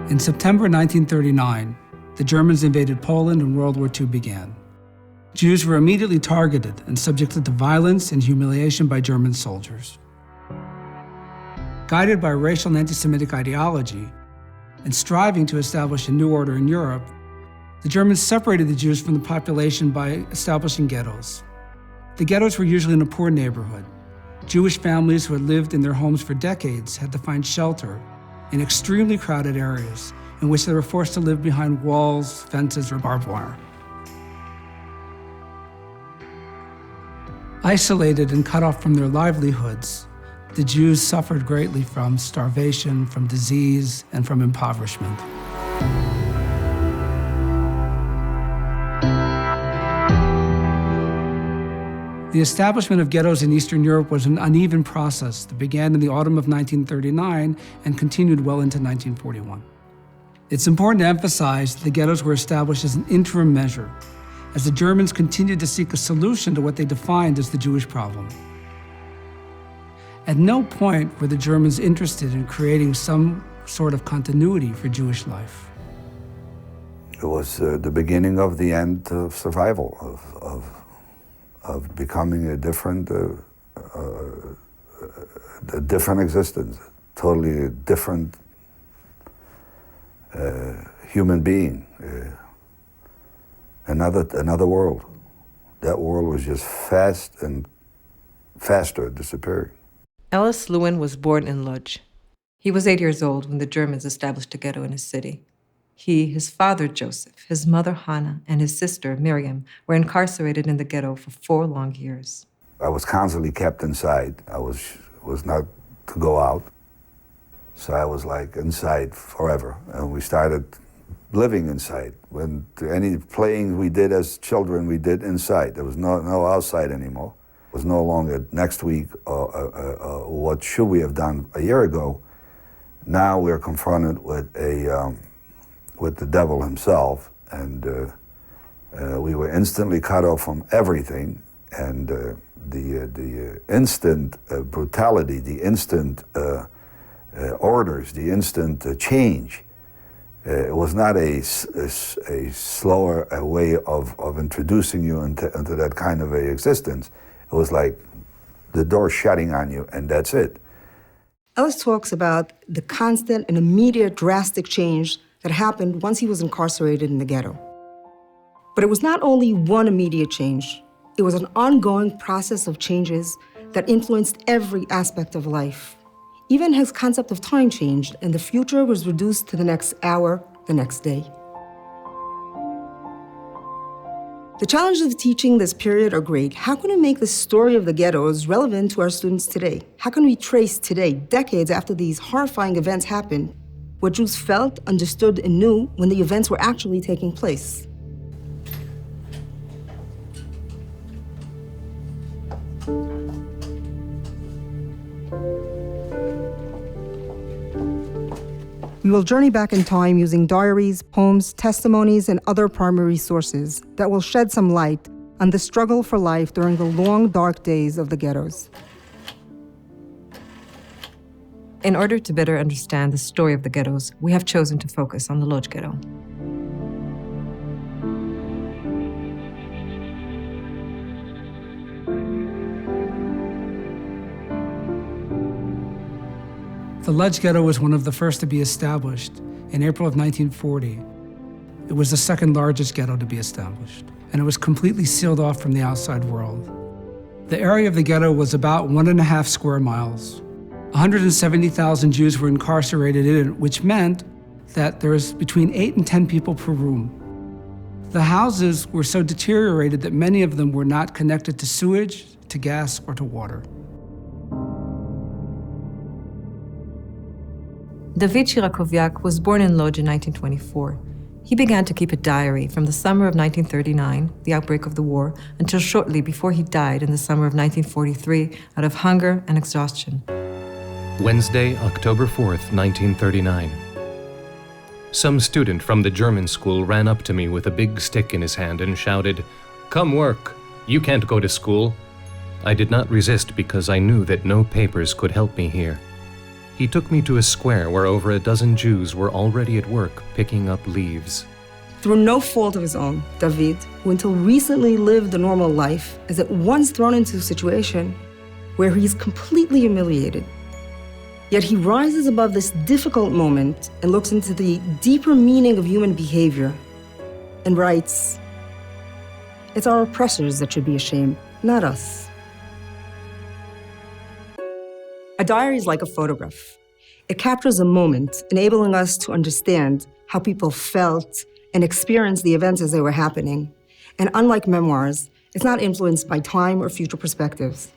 In September 1939, the Germans invaded Poland and World War II began. Jews were immediately targeted and subjected to violence and humiliation by German soldiers. Guided by racial and anti-Semitic ideology and striving to establish a new order in Europe, the Germans separated the Jews from the population by establishing ghettos. The ghettos were usually in a poor neighborhood. Jewish families who had lived in their homes for decades had to find shelter in extremely crowded areas in which they were forced to live behind walls, fences, or barbed wire. Isolated and cut off from their livelihoods, the Jews suffered greatly from starvation, from disease, and from impoverishment. The establishment of ghettos in Eastern Europe was an uneven process that began in the autumn of 1939 and continued well into 1941. It's important to emphasize that the ghettos were established as an interim measure, as the Germans continued to seek a solution to what they defined as the Jewish problem. At no point were the Germans interested in creating some sort of continuity for Jewish life. It was the beginning of the end of survival, of becoming a different existence, totally different human being, another world. That world was just fast and faster disappearing. Ellis Lewin was born in Lodz. He was 8 years old when the Germans established a ghetto in his city. He, his father Joseph, his mother Hannah, and his sister Miriam were incarcerated in the ghetto for 4 long years. I was constantly kept inside. I was not to go out. So I was like inside forever. And we started living inside. When any playing we did as children, we did inside. There was no outside anymore. It was no longer next week what should we have done a year ago. Now we're confronted with the devil himself, and we were instantly cut off from everything, and the instant brutality, the instant orders, the instant change, it was not a slower way of introducing you into that kind of a existence. It was like the door shutting on you, and that's it. Ellis talks about the constant and immediate drastic change that happened once he was incarcerated in the ghetto. But it was not only one immediate change. It was an ongoing process of changes that influenced every aspect of life. Even his concept of time changed, and the future was reduced to the next hour, the next day. The challenges of teaching this period are great. How can we make the story of the ghettos relevant to our students today? How can we trace today, decades after these horrifying events happened, what Jews felt, understood, and knew when the events were actually taking place? We will journey back in time using diaries, poems, testimonies, and other primary sources that will shed some light on the struggle for life during the long, dark days of the ghettos. In order to better understand the story of the ghettos, we have chosen to focus on the Lodz ghetto. The Lodz ghetto was one of the first to be established in April of 1940. It was the second largest ghetto to be established, and it was completely sealed off from the outside world. The area of the ghetto was about 1.5 square miles. 170,000 Jews were incarcerated in it, which meant that there was between 8 and 10 people per room. The houses were so deteriorated that many of them were not connected to sewage, to gas, or to water. David Shirakoviak was born in Lodz in 1924. He began to keep a diary from the summer of 1939, the outbreak of the war, until shortly before he died in the summer of 1943 out of hunger and exhaustion. Wednesday, October 4th, 1939. Some student from the German school ran up to me with a big stick in his hand and shouted, "Come work! You can't go to school." I did not resist because I knew that no papers could help me here. He took me to a square where over a dozen Jews were already at work picking up leaves. Through no fault of his own, David, who until recently lived a normal life, is at once thrown into a situation where he's completely humiliated. Yet he rises above this difficult moment and looks into the deeper meaning of human behavior and writes, "It's our oppressors that should be ashamed, not us." A diary is like a photograph. It captures a moment, enabling us to understand how people felt and experienced the events as they were happening. And unlike memoirs, it's not influenced by time or future perspectives.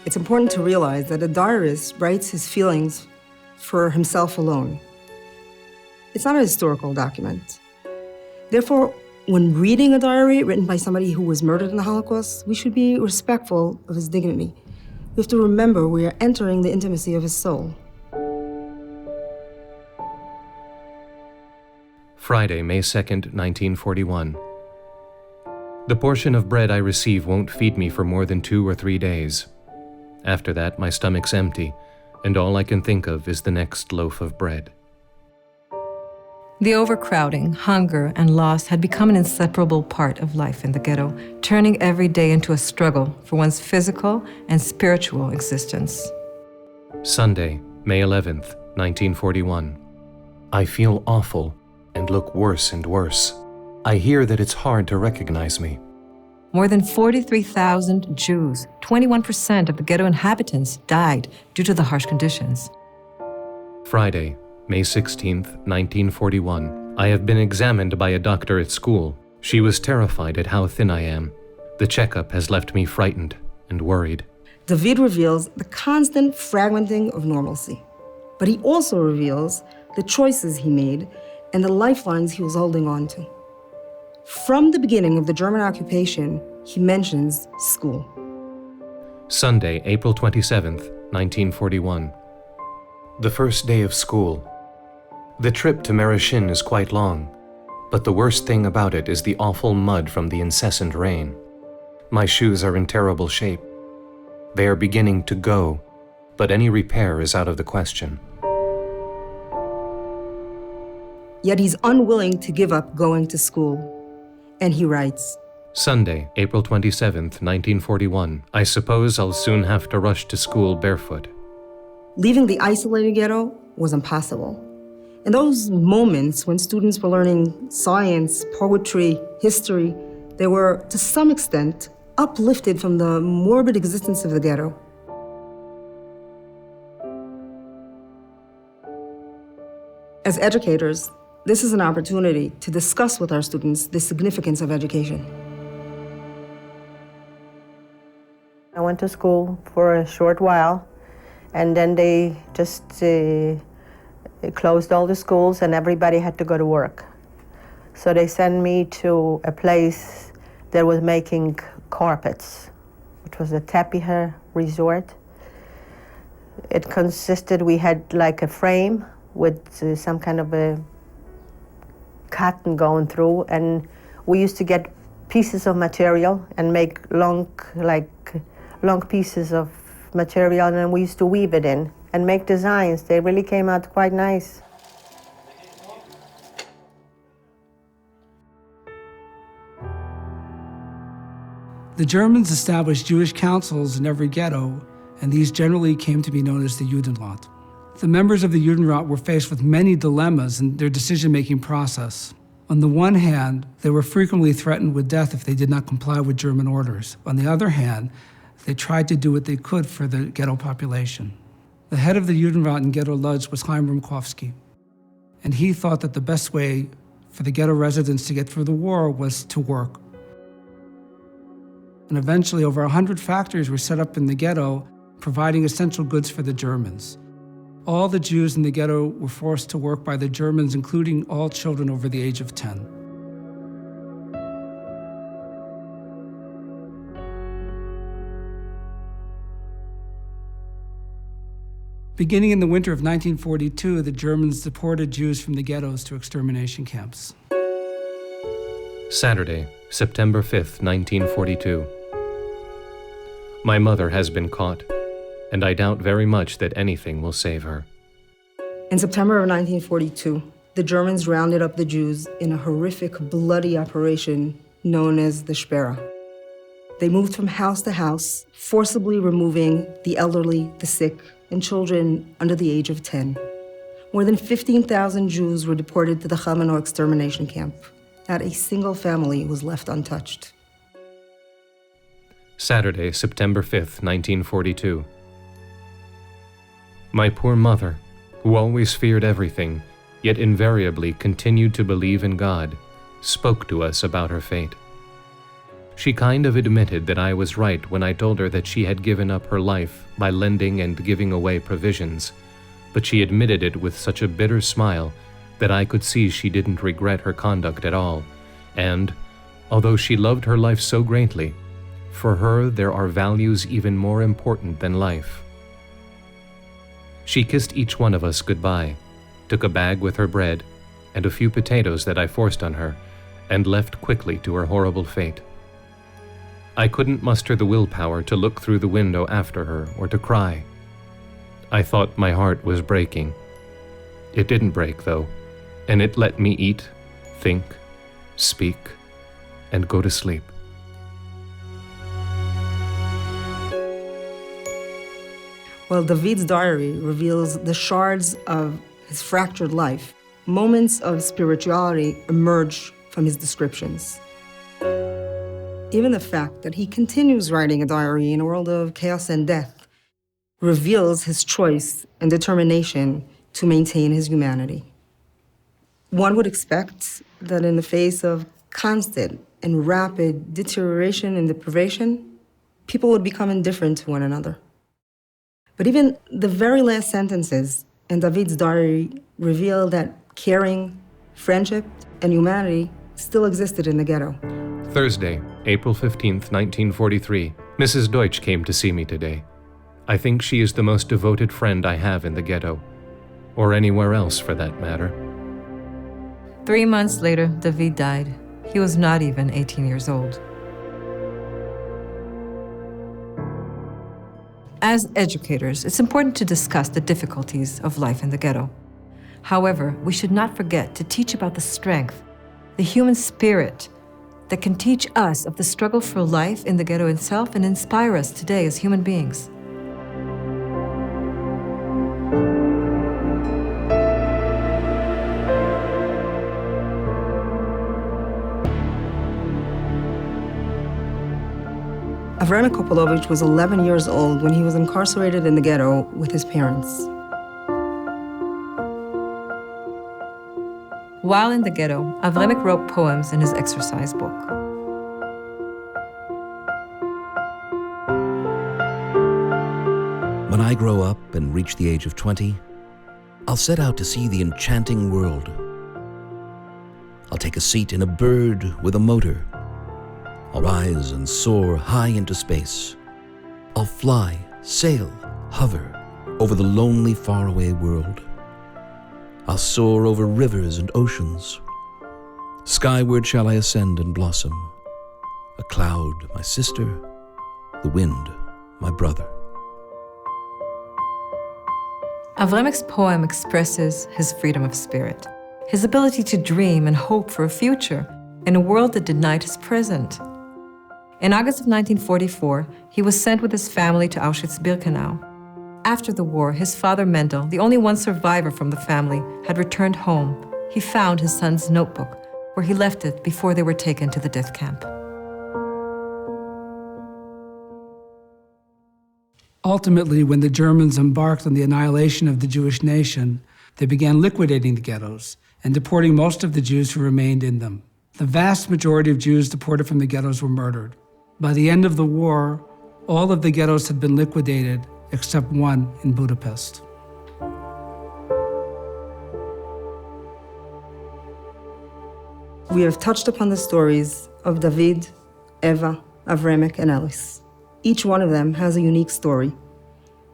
It's important to realize that a diarist writes his feelings for himself alone. It's not a historical document. Therefore, when reading a diary written by somebody who was murdered in the Holocaust, we should be respectful of his dignity. We have to remember we are entering the intimacy of his soul. Friday, May 2nd, 1941. The portion of bread I receive won't feed me for more than 2 or 3 days. After that, my stomach's empty, and all I can think of is the next loaf of bread. The overcrowding, hunger, and loss had become an inseparable part of life in the ghetto, turning every day into a struggle for one's physical and spiritual existence. Sunday, May 11th, 1941. I feel awful and look worse and worse. I hear that it's hard to recognize me. More than 43,000 Jews, 21% of the ghetto inhabitants, died due to the harsh conditions. Friday, May 16th, 1941. I have been examined by a doctor at school. She was terrified at how thin I am. The checkup has left me frightened and worried. David reveals the constant fragmenting of normalcy, but he also reveals the choices he made and the lifelines he was holding on to. From the beginning of the German occupation, he mentions school. Sunday, April 27th, 1941. The first day of school. The trip to Merashin is quite long, but the worst thing about it is the awful mud from the incessant rain. My shoes are in terrible shape. They are beginning to go, but any repair is out of the question. Yet he's unwilling to give up going to school. And he writes, Sunday, April 27th, 1941. I suppose I'll soon have to rush to school barefoot. Leaving the isolated ghetto was impossible. In those moments when students were learning science, poetry, history, they were, to some extent, uplifted from the morbid existence of the ghetto. As educators, this is an opportunity to discuss with our students the significance of education. I went to school for a short while, and then they just closed all the schools and everybody had to go to work. So they sent me to a place that was making carpets, which was a atThe resort. It consisted, we had like a frame with some kind of a cotton going through, and we used to get pieces of material and make long pieces of material, and then we used to weave it in and make designs. They really came out quite nice. The Germans established Jewish councils in every ghetto, and these generally came to be known as the Judenrat. The members of the Judenrat were faced with many dilemmas in their decision-making process. On the one hand, they were frequently threatened with death if they did not comply with German orders. On the other hand, they tried to do what they could for the ghetto population. The head of the Judenrat in Ghetto Lodz was Chaim Rumkowski, and he thought that the best way for the ghetto residents to get through the war was to work. And eventually, over 100 factories were set up in the ghetto, providing essential goods for the Germans. All the Jews in the ghetto were forced to work by the Germans, including all children over the age of 10. Beginning in the winter of 1942, the Germans deported Jews from the ghettos to extermination camps. Saturday, September 5th, 1942. My mother has been caught, and I doubt very much that anything will save her. In September of 1942, the Germans rounded up the Jews in a horrific, bloody operation known as the Sperre. They moved from house to house, forcibly removing the elderly, the sick, and children under the age of 10. More than 15,000 Jews were deported to the Chamenor extermination camp. Not a single family was left untouched. Saturday, September 5th, 1942. My poor mother, who always feared everything, yet invariably continued to believe in God, spoke to us about her fate. She kind of admitted that I was right when I told her that she had given up her life by lending and giving away provisions, but she admitted it with such a bitter smile that I could see she didn't regret her conduct at all, and, although she loved her life so greatly, for her there are values even more important than life. She kissed each one of us goodbye, took a bag with her bread and a few potatoes that I forced on her, and left quickly to her horrible fate. I couldn't muster the willpower to look through the window after her or to cry. I thought my heart was breaking. It didn't break, though, and it let me eat, think, speak, and go to sleep. Well, David's diary reveals the shards of his fractured life. Moments of spirituality emerge from his descriptions. Even the fact that he continues writing a diary in a world of chaos and death reveals his choice and determination to maintain his humanity. One would expect that in the face of constant and rapid deterioration and deprivation, people would become indifferent to one another. But even the very last sentences in David's diary reveal that caring, friendship, and humanity still existed in the ghetto. Thursday, April 15th, 1943. Mrs. Deutsch came to see me today. I think she is the most devoted friend I have in the ghetto, or anywhere else for that matter. 3 months later, David died. He was not even 18 years old. As educators, it's important to discuss the difficulties of life in the ghetto. However, we should not forget to teach about the strength, the human spirit that can teach us of the struggle for life in the ghetto itself and inspire us today as human beings. Avrem Kopolovich was 11 years old when he was incarcerated in the ghetto with his parents. While in the ghetto, Avremek wrote poems in his exercise book. When I grow up and reach the age of 20, I'll set out to see the enchanting world. I'll take a seat in a bird with a motor. I'll rise and soar high into space. I'll fly, sail, hover over the lonely, faraway world. I'll soar over rivers and oceans. Skyward shall I ascend and blossom. A cloud, my sister, the wind, my brother. Avremek's poem expresses his freedom of spirit, his ability to dream and hope for a future in a world that denied his present. In August of 1944, he was sent with his family to Auschwitz-Birkenau. After the war, his father Mendel, the only one survivor from the family, had returned home. He found his son's notebook, where he left it before they were taken to the death camp. Ultimately, when the Germans embarked on the annihilation of the Jewish nation, they began liquidating the ghettos and deporting most of the Jews who remained in them. The vast majority of Jews deported from the ghettos were murdered. By the end of the war, all of the ghettos had been liquidated except one in Budapest. We have touched upon the stories of David, Eva, Avremek, and Alice. Each one of them has a unique story.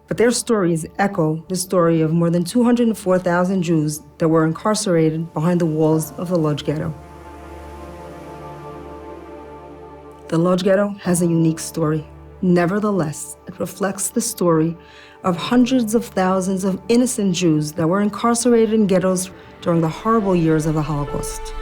But their stories echo the story of more than 204,000 Jews that were incarcerated behind the walls of the Lodz Ghetto. The Lodz Ghetto has a unique story. Nevertheless, it reflects the story of hundreds of thousands of innocent Jews that were incarcerated in ghettos during the horrible years of the Holocaust.